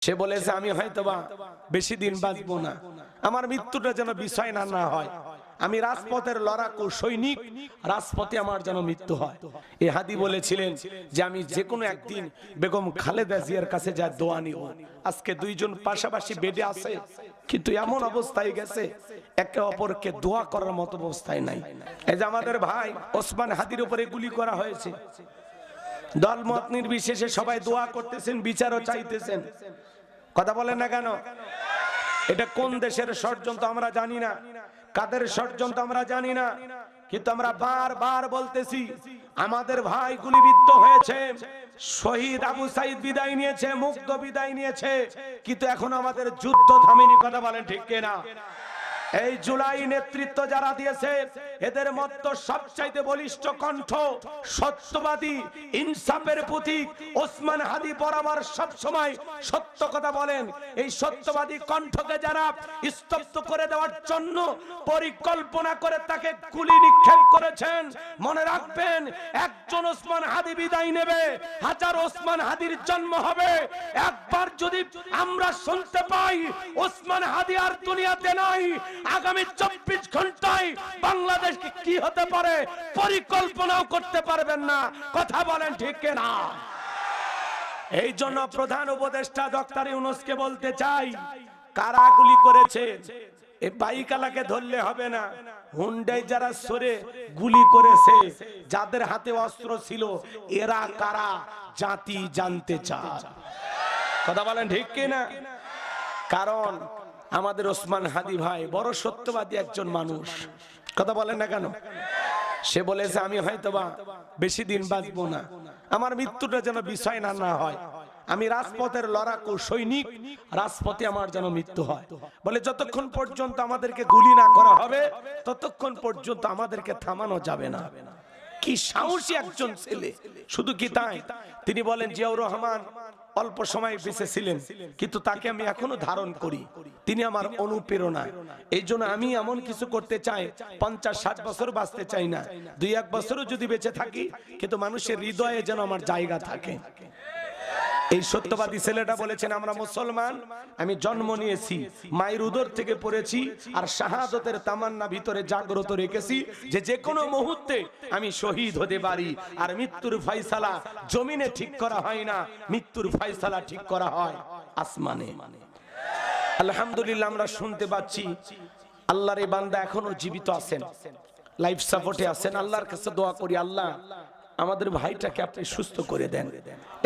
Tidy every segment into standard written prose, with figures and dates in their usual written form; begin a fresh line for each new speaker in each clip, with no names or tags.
সে বলেছে আমি হয়তোবা বেশি দিন বাঁচবো না, আমার মৃত্যুটা যেন বিষয় না হয়, আমি রাজপথের লড়াকু সৈনিক, রাজপথে আমার যেন মৃত্যু হয়। এই হাদি বলেছিলেন যে আমি যে কোনো একদিন বেগম খালেদা জিয়ার কাছে যা দোয়া নিব। আজকে দুইজন পাশাপাশি বেডে আছে, কিন্তু এমন অবস্থায় গেছে একে অপরকে দোয়া করার মতো অবস্থায় নাই। এই যে আমাদের ভাই ওসমান হাদির উপরে গুলি করা হয়েছে, দলমত নির্বিশেষে সবাই দোয়া করতেছেন, বিচারও চাইতেছেন। কথা বলেন না কেন? এটা কোন দেশের ষড়যন্ত্র আমরা জানি না, কাদের ষড়যন্ত্র আমরা জানি না, কিন্তু আমরা বারবার বলতেছি আমাদের ভাই গুলিবিদ্ধ হয়েছে, শহীদ আবু সাইদ বিদায় নিয়েছে, মুক্ত বিদায় নিয়েছে, কিন্তু এখন আমাদের যুদ্ধ থামেনি। কথা বলেন ঠিক কিনা? এই জুলাই নেতৃত্ব যারা দিয়েছে এদের মতো সবচাইতে বলিষ্ঠ কণ্ঠ, সত্যবাদী, ইনসাফের প্রতীক ওসমান হাদি বরাবর সব সময় সত্য কথা বলেন। এই সত্যবাদী কণ্ঠকে যারা স্তব্ধ করে দেওয়ার জন্য পরিকল্পনা করে তাকে গুলি নিক্ষেপ করেছেন, মনে রাখবেন একজন ওসমান হাদি বিদায় নেবে, হাজার ওসমান হাদির জন্ম হবে। একবার যদি আমরা শুনতে পাই ওসমান হাদি আর দুনিয়াতে নাই, আগামী 24 ঘন্টায় বাংলাদেশকে কি হতে পারে পরিকল্পনাও করতে পারবেন না। কথা বলেন ঠিক কিনা? এই জন্য প্রধান উপদেষ্টা ডক্টর ইউনূসকে বলতে চাই, কারা গুলি করেছে এই বাইকালাকে ধরলে হবে না, হুন্ডাই যারা সরে গুলি করেছে, যাদের হাতে অস্ত্র ছিল, এরা কারা জাতি জানতে চায়। কথা বলেন ঠিক কিনা? কারণ আমাদের ওসমান হাদি ভাই বড় সত্যবাদী একজন মানুষ। কথা বলেন না কেন? সে বলেছে আমি হয়তোবা বেশি দিন বাঁচবো না, আমার মৃত্যুটা যেন বিষয় না হয়, আমি রাজপথের লড়াকু সৈনিক, রাজপথে আমার যেন মৃত্যু হয়। বলে যতক্ষণ পর্যন্ত আমাদেরকে গুলি না করা হবে ততক্ষণ পর্যন্ত আমাদেরকে থামানো যাবে না। কি সাহসী একজন ছেলে! শুধু কি তাই, তিনি বলেন জিয়াউর রহমান অল্প সময় বেঁচে ছিলেন, কিন্তু তাকে আমি এখনো ধারণ করি, তিনি আমার অনুপ্রেরণা। এই জন্য আমি এমন কিছু করতে চাই, 50-60 বছর বাঁচতে চাই না, 2-1 বছরও যদি বেঁচে থাকি, কিন্তু মানুষের হৃদয়ে যেন আমার জায়গা থাকে। এই সত্যবাদী ছেলেটা বলেছেন আমরা মুসলমান, আমি জন্ম নিয়েছি, মায়ের উদর থেকে পড়েছি, আর শাহাদতের তামান্না ভিতরে জাগ্রত রেখেছি যে যে কোনো মুহূর্তে আমি শহীদ হতে পারি। আর মৃত্যুর ফয়সালা জমিনে ঠিক করা হয় না, মৃত্যুর ফয়সালা ঠিক করা হয় আসমানে। আলহামদুলিল্লাহ আমরা শুনতে পাচ্ছি আল্লাহর এই বান্দা এখনো জীবিত আছেন, লাইফ সাপোর্টে আছেন। আল্লাহর কাছে দোয়া করি, আল্লাহ আমাদের ভাইটাকে আপনি সুস্থ করে দেন।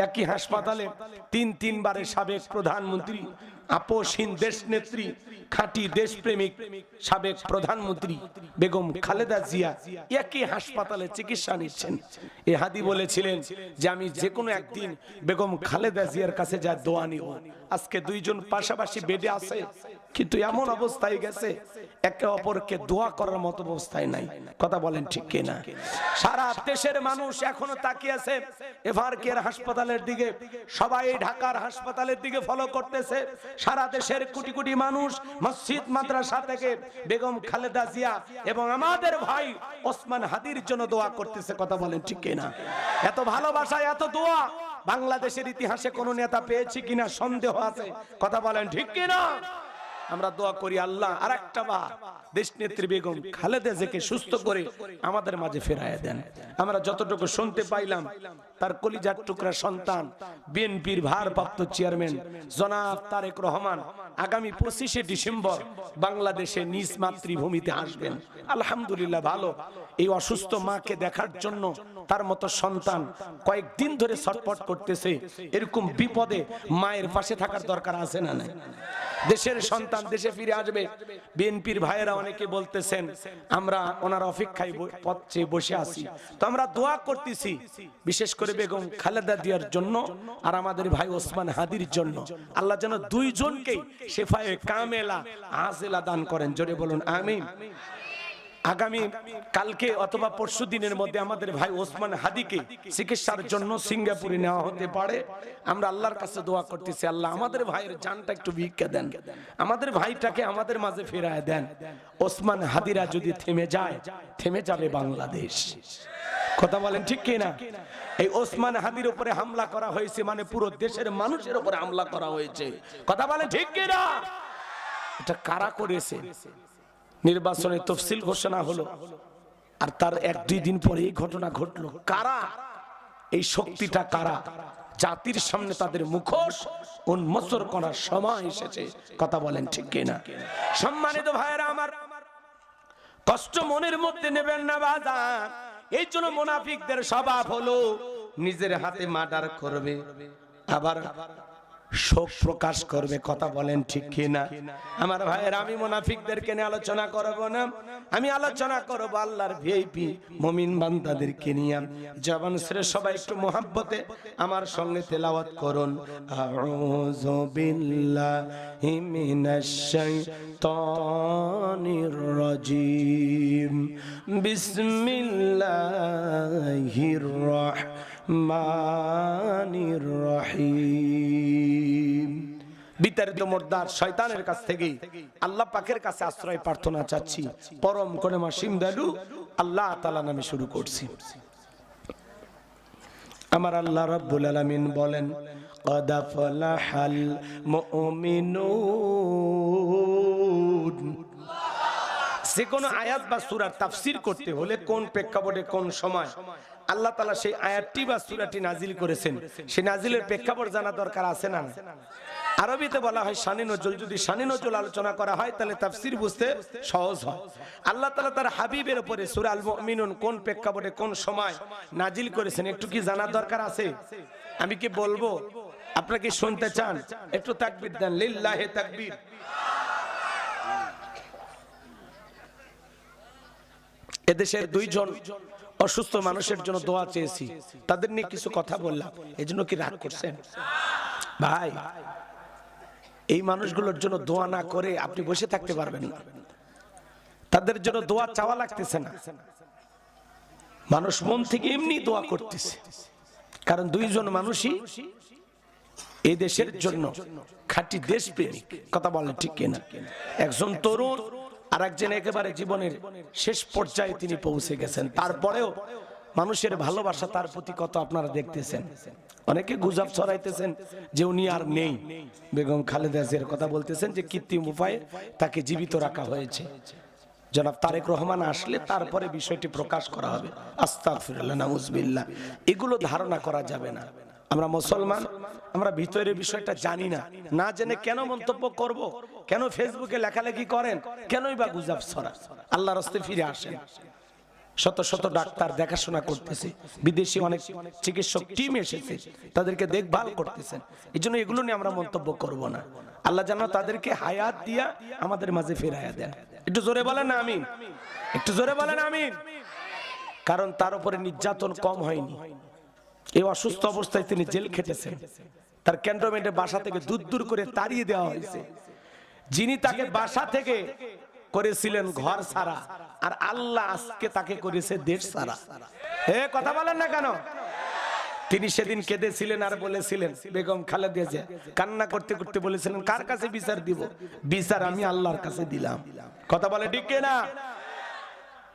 একই হাসপাতালে 3 বারের সাবেক প্রধানমন্ত্রী, আপোষহীন দেশ নেত্রী, খাঁটি দেশপ্রেমিক সাবেক প্রধানমন্ত্রী বেগম খালেদা জিয়া একই হাসপাতালে চিকিৎসা নিচ্ছেন। এই হাদি বলেছিলেন যে আমি যে কোনো একদিন বেগম খালেদা জিয়ার কাছে যা দোয়া নিব। আজকে দুইজন পাশাপাশি বেডে আছে, কিন্তু এমন অবস্থায় গেছে একে অপরকে দোয়া করার মতো অবস্থায় নাই। কথা বলেন ঠিক কিনা? সারা দেশের মানুষ এখনো তাকিয়ে আছে এভারকেয়ার হাসপাতালের দিকে, সবাই ঢাকার হাসপাতালের দিকে ফলো করতেছে। সারা দেশের কোটি কোটি মানুষ মসজিদ মাদ্রাসা থেকে বেগম খালেদা জিয়া এবং আমাদের ভাই ওসমান হাদির জন্য দোয়া করতেছে। কথা বলেন ঠিক কিনা? এত ভালোবাসা, এত দোয়া বাংলাদেশের ইতিহাসে কোন নেতা পেয়েছে কিনা সন্দেহ আছে। কথা বলেন ঠিক কিনা? আমরা দোয়া করি আল্লাহ আরেকটা বার দেশনেত্রী বেগম খালেদা জিয়াকে সুস্থ করে আমাদের মাঝে ফেরায় দেন। আমরা যতটুকু শুনতে পাইলাম তার কলিজার টুকরা সন্তান বিএনপির ভারপ্রাপ্ত চেয়ারম্যান জনাব তারেক রহমান আগামী 25শে ডিসেম্বর বাংলাদেশে নিজ মাতৃভূমিতে আসবেন। আলহামদুলিল্লাহ ভালো। এই অসুস্থ মাকে দেখার জন্য তার মতো সন্তান কয়েকদিন ধরে ছটফট করতেছে। এরকম বিপদে মায়ের পাশে থাকার দরকার আছে না নাই? দেশের সন্তান দেশে ফিরে আসবে। বিএনপির ভাইয়েরা অনেকে বলতেছেন আমরা ওনার অপেক্ষায় পথে বসে আছি, তো আমরা দোয়া করতেছি বিশেষ করে বেগম খালেদা জিয়ার জন্য আর আমাদের ভাই ওসমান হাদির জন্য। আল্লাহ যেন দুইজনকেই শেফায়ে কামেলা আজেলা দান করেন। জোরে বলুন আমিন। আগামী কালকে অথবা পরশু দিনের মধ্যে আমাদের ভাই ওসমান হাদিকে চিকিৎসার জন্য সিঙ্গাপুরে নেওয়া হতে পারে। আমরা আল্লাহর কাছে দোয়া করতেছি, আল্লাহ আমাদের ভাইয়ের জানটা একটু ভিক্ষা দেন, আমাদের ভাইটাকে আমাদের মাঝে ফেরায় দেন। ওসমান হাদিরা যদি থেমে যায়, থেমে যাবে বাংলাদেশ। কথা বলেন ঠিক কিনা? এই ওসমান হাদির উপরে হামলা করা হয়েছে মানে পুরো দেশের মানুষের উপরে হামলা করা হয়েছে। কথা বলে ঠিক কি না? এটা কারা করেছে? নির্বাচনের তফসিল ঘোষণা হলো আর তার 1-2 দিন পরে এই ঘটনা ঘটলো। কারা? এই শক্তিটা কারা? জাতির সামনে তাদের মুখোশ উন্মোচন করার সময় এসেছে। কথা বলেন ঠিক কি না? সম্মানিত ভাইয়েরা আমার, কষ্ট মনের মধ্যে নেবেন না বাজার। এই জন্য মুনাফিকদের স্বভাব হলো নিজের হাতে মার্ডার করবে, আবার শোক প্রকাশ করবে। কথা বলেন ঠিক কি না? আমার ভাইয়ের, আমি মুনাফিকদেরকে নিয়ে আলোচনা করব না, আমি আলোচনা করব আল্লাহর ভিআইপি মুমিন বান্দাদেরকে নিয়ে। জবান ছেড়ে সবাই একটু মোহাব্বতে আমার সঙ্গে তেলাওয়াত করুন। আউযু বিল্লাহি মিনাশ শাইতানির রাজিম, বিসমিল্লাহির রাহমানির রহিম। বিতাড়িত মুর্দার শয়তানের কাছ থেকে আল্লাহ পাকের কাছে আশ্রয় প্রার্থনা চাচ্ছি। পরম করুণা সিমদালু আল্লাহ তাআলা নামে শুরু করছি। আমার আল্লাহ রাব্বুল আলামিন বলেন, قد أفلح المؤمنون। যে কোনো আয়াত বা সূরার তাফসীর করতে হলে কোন প্রেক্ষাপটে কোন সময় আল্লাহ তাআলা সেই আয়াতটি বা সূরাটি নাজিল করেছেন, সেই নাজিলের প্রেক্ষাপট জানা দরকার আছে না? আরবিতে বলা হয় শানে নজুল। যদি শানে নজুল আলোচনা করা হয় তাহলে তাফসীর বুঝতে সহজ হয়। আল্লাহ তাআলা তার হাবিবের উপরে সূরা আল মুমিনুন কোন প্রেক্ষাপটে কোন সময় নাজিল করেছেন একটু কি জানা দরকার আছে? আমি কি বলবো? আপনারা কি শুনতে চান? একটু তাকবীর দেন, লিল্লাহি তাকবীর। এদেশের 2 জন অসুস্থ মানুষের জন্য দোয়া চেয়েছি, তাদের নিয়ে কিছু কথা বললাম, এজন্য কি রাগ করছেন? ভাই, এই মানুষগুলোর জন্য দোয়া না করে আপনি বসে থাকতে পারবেন না। তাদের জন্য দোয়া চাওয়া লাগতেছে না, মানুষ মন থেকে এমনি দোয়া করতেছে। কারণ 2 জন মানুষই এই দেশের জন্য খাঁটি দেশপ্রেমিক। কথা বলেন ঠিক কিনা? একজন তরুণ আর একজন একেবারে জীবনের শেষ পর্যায়ে তিনি পৌঁছে গেছেন। তারপরেও মানুষের ভালোবাসা তার প্রতি কত আপনারা দেখতেছেন। অনেকে গুজব ছড়াইতেছেন যে উনি আর নেই। বেগম খালেদা জিয়ার কথা বলতেছেন যে কৃত্রিম উপায়ে তাকে জীবিত রাখা হয়েছে। জনাব তারেক রহমান আসলে তারপরে বিষয়টি প্রকাশ করা হবে। আস্তাগফিরুল্লাহ, নাউজুবিল্লাহ। এগুলো ধারণা করা যাবে না। আমরা মুসলমান, আমরা ভিতরের বিষয়টা জানি না, না জেনে কেন মন্তব্য করব? কেন ফেসবুকে লেখালেখি করেন? কেনই বা গুজব ছড়ান? আল্লাহর রাস্তায় ফিরে আসেন। শত শত ডাক্তার দেখাশোনা করতেছে, বিদেশি অনেক চিকিৎসক টিম এসেছে, তাদেরকে দেখভাল করতেছেন। এই জন্য এগুলো নিয়ে আমরা মন্তব্য করব না। আল্লাহ যেন তাদেরকে হায়াত দিয়া আমাদের মাঝে ফেরাইয়া দেন। একটু জোরে বলেন আমিন, একটু জোরে বলেন আমিন। কারণ তার উপরে নির্যাতন কম হয়নি। এই অসুস্থ অবস্থায় তিনি জেল খেটেছেন। তার ক্যান্টনমেন্টে বাসা থেকে দূর করে তাড়িয়ে দেওয়া হয়েছে। যিনি তাকে বাসা থেকে করেছিলেন ঘর ছাড়া, আর আল্লাহ আজকে তাকে করেছে দেশ ছাড়া। কথা বলেন না কেন? তিনি সেদিন কেঁদেছিলেন আর বলেছিলেন, বেগম খালেদা জিয়া কান্না করতে করতে বলেছিলেন, কার কাছে বিচার দিব? বিচার আমি আল্লাহর কাছে দিলাম। কথা বলে ঠিক না?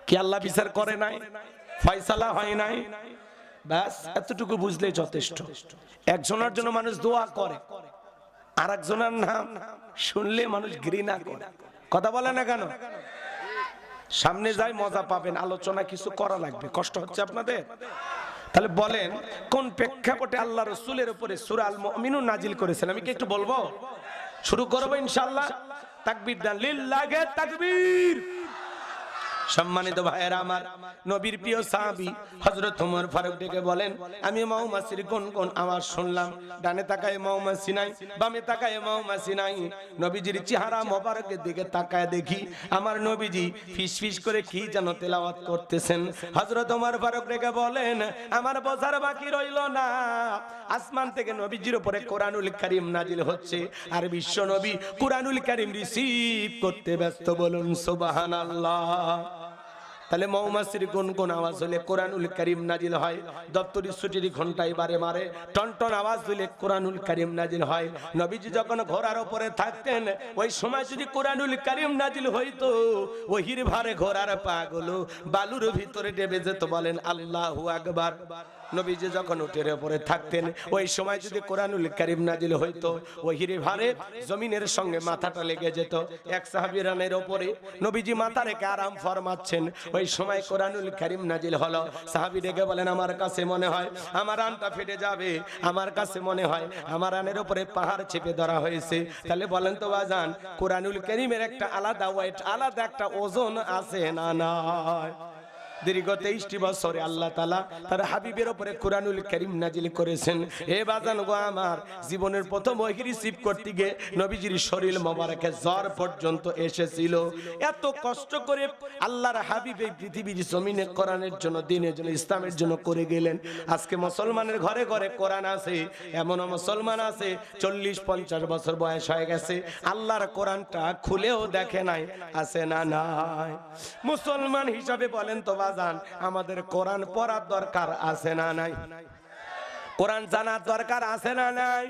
কি আল্লাহ বিচার করে নাই? ফয়সালা হয় নাই? ব্যাস এতটুকু বুঝলেই যথেষ্ট। একজনের জন্য মানুষ দোয়া করে, আর একজনের নাম শুনলে মানুষ ঘৃণা করে। কথা বলে না কেন? সামনে যাই মজা পাবেন, আলোচনা কিছু করা লাগবে। কষ্ট হচ্ছে আপনাদের? তাহলে বলেন কোন প্রেক্ষাপটে আল্লাহ রাসূলের উপরে সূরা আল মুমিনুন নাজিল করেছেন? আমি কি একটু বলবো? শুরু করব ইনশাআল্লাহ। তাকবীর দেন, লিল্লাহি তাকবীর। সম্মানিত ভাইয়েরা আমার, নবীর প্রিয় সাহাবী হযরত ওমর ফারুক ডেকে বলেন, আমি মৌমাছির কোন কোন আওয়াজ শুনলাম। ডানে তাকায় মৌমাছি নাই, বামে তাকায় মৌমাছি নাই। নবীজির চেহারা মোবারকের দিকে তাকায় দেখি আমার নবীজি ফিসফিস করে কি যেন তেলাওয়াত করতেছেন। হযরত ওমর ফারুক ডেকে বলেন, আমার বোঝার বাকি রইল না, আসমান থেকে নবীজির উপরে কোরআনুল কারীম নাজিল হচ্ছে, আর বিশ্ব নবী কোরআনুল কারীম রিসিভ করতে ব্যস্ত। বলুন সুবহানাল্লাহ। তাহলে মৌমাছির কোন কোন আওয়াজ হলে কোরআনুল কারীম নাজিল হয়। দপ্তরি ছুটির ঘন্টায় বারে মারে টনটন আওয়াজ দিলে কোরআনুল কারীম নাজিল হয়। নবীজি যখন ঘোড়ার উপরে থাকতেন, ওই সময় যদি কোরআনুল কারীম নাজিল হইতো, ওহির ভারে ঘোড়ার পা গুলো বালুর ভিতরে ডেবে যেত। বলেন আল্লাহু আকবার। নবীজি যখন উটের উপরে থাকতেন ওই সময় যদি কোরআনুল কারীম নাজিল হইতো ওহির ভারে জমিনের সঙ্গে মাথাটা লেগে যেত। এক সাহাবী রানের উপরে নবীজি মাথা রেখে আরাম ফরমাচ্ছেন, ওই সময় কোরআনুল কারীম নাজিল হলো। সাহাবী ডেকে বলেন, আমার কাছে মনে হয় আমার রানটা ফেটে যাবে, আমার কাছে মনে হয় আমার রানের উপরে পাহাড় চেপে ধরা হয়েছে। তাহলে বলেন তো বাজান, কোরআনুল কারীমের একটা আলাদা ওয়েট, আলাদা একটা ওজন আছে না নাই? দীর্ঘ 23টি বছরে আল্লাহ তাআলা তার হাবিবের উপরে কোরআনুল কারীম নাজিল করেছেন। এ বাজান গো আমার, জীবনের প্রথম ওহী রিসিভ করতে গিয়ে নবীজির শরীর মোবারকে জ্বর পর্যন্ত এসেছিল। এত কষ্ট করে আল্লাহর হাবিব এই পৃথিবীর জমিনে কোরআনের জন্য, দ্বীনের জন্য, ইসলামের জন্য করে গেলেন। আজকে মুসলমানের ঘরে ঘরে কোরআন আছে, এমন মুসলমান আছে 40-50 বছর বয়স হয়ে গেছে, আল্লাহর কোরআনটা খুলেও দেখে নাই। আছে না নাই? মুসলমান হিসাবে বলেন তো বাজান, আমাদের কোরআন পড়ার দরকার আছে না নাই? কোরআন জানার দরকার আছে না নাই?